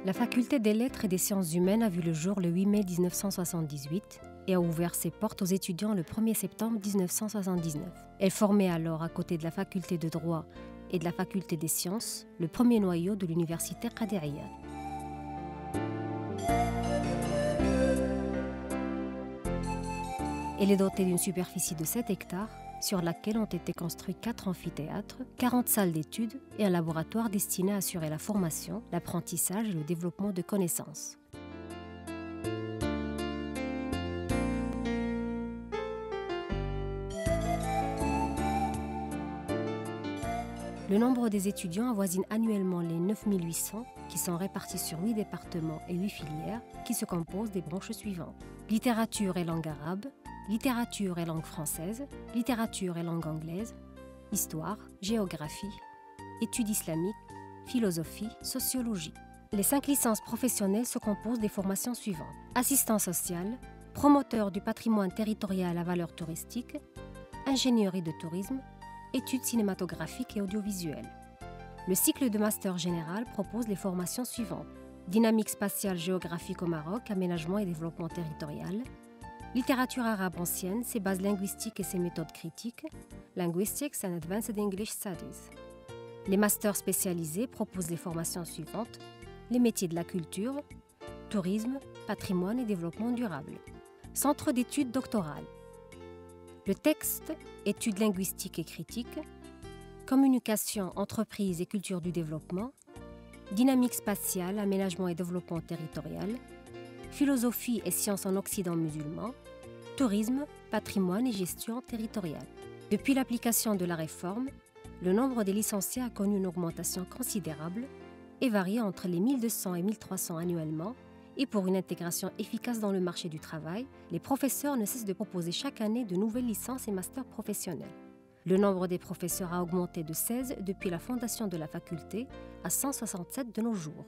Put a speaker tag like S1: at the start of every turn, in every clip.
S1: La faculté des lettres et des sciences humaines a vu le jour le 8 mai 1978 et a ouvert ses portes aux étudiants le 1er septembre 1979. Elle formait alors, à côté de la faculté de droit et de la faculté des sciences, le premier noyau de l'université Qadiriyya. Elle est dotée d'une superficie de 7 hectares sur laquelle ont été construits 4 amphithéâtres, 40 salles d'études et un laboratoire destiné à assurer la formation, l'apprentissage et le développement de connaissances. Le nombre des étudiants avoisine annuellement les 9800 qui sont répartis sur 8 départements et 8 filières qui se composent des branches suivantes. Littérature et langue arabe, littérature et langue française, littérature et langue anglaise, histoire, géographie, études islamiques, philosophie, sociologie. Les 5 licences professionnelles se composent des formations suivantes. Assistant social, promoteur du patrimoine territorial à valeur touristique, ingénierie de tourisme, études cinématographiques et audiovisuelles. Le cycle de master général propose les formations suivantes. Dynamique spatiale géographique au Maroc, aménagement et développement territorial. Littérature arabe ancienne, ses bases linguistiques et ses méthodes critiques. Linguistics and Advanced English Studies. Les masters spécialisés proposent les formations suivantes. Les métiers de la culture, tourisme, patrimoine et développement durable. Centre d'études doctorales. Le texte, études linguistiques et critiques, communication, entreprise et culture du développement, dynamique spatiale, aménagement et développement territorial, philosophie et sciences en Occident musulman, tourisme, patrimoine et gestion territoriale. Depuis l'application de la réforme, le nombre des licenciés a connu une augmentation considérable et varie entre les 1200 et 1300 annuellement. Et pour une intégration efficace dans le marché du travail, les professeurs ne cessent de proposer chaque année de nouvelles licences et masters professionnels. Le nombre des professeurs a augmenté de 16 depuis la fondation de la faculté à 167 de nos jours.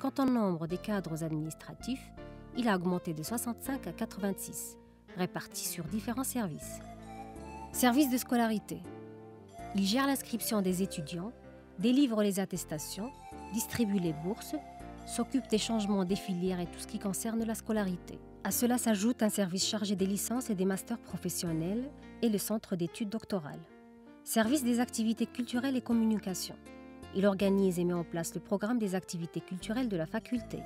S1: Quant au nombre des cadres administratifs, il a augmenté de 65 à 86, répartis sur différents services. Service de scolarité. Il gère l'inscription des étudiants, délivre les attestations, distribue les bourses, s'occupe des changements des filières et tout ce qui concerne la scolarité. À cela s'ajoute un service chargé des licences et des masters professionnels et le centre d'études doctorales. Service des activités culturelles et communication. Il organise et met en place le programme des activités culturelles de la faculté.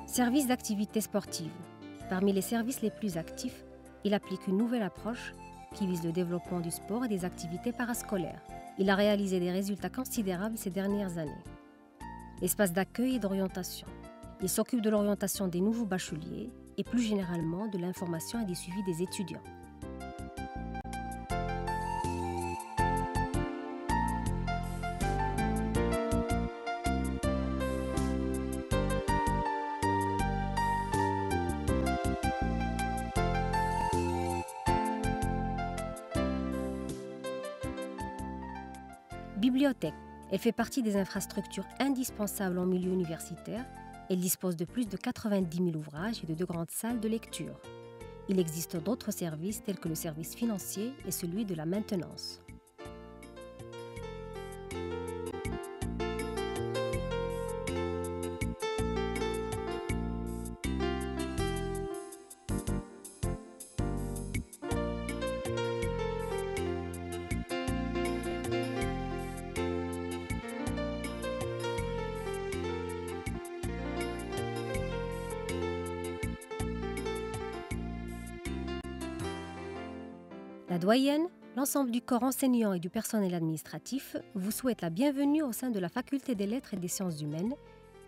S1: Service d'activités sportives. Parmi les services les plus actifs, il applique une nouvelle approche qui vise le développement du sport et des activités parascolaires. Il a réalisé des résultats considérables ces dernières années. Espace d'accueil et d'orientation. Il s'occupe de l'orientation des nouveaux bacheliers et plus généralement de l'information et du suivi des étudiants. Bibliothèque. Elle fait partie des infrastructures indispensables en milieu universitaire. Elle dispose de plus de 90 000 ouvrages et de 2 grandes salles de lecture. Il existe d'autres services tels que le service financier et celui de la maintenance. La doyenne, l'ensemble du corps enseignant et du personnel administratif vous souhaite la bienvenue au sein de la faculté des lettres et des sciences humaines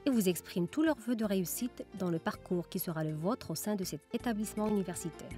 S1: et vous exprime tous leurs vœux de réussite dans le parcours qui sera le vôtre au sein de cet établissement universitaire.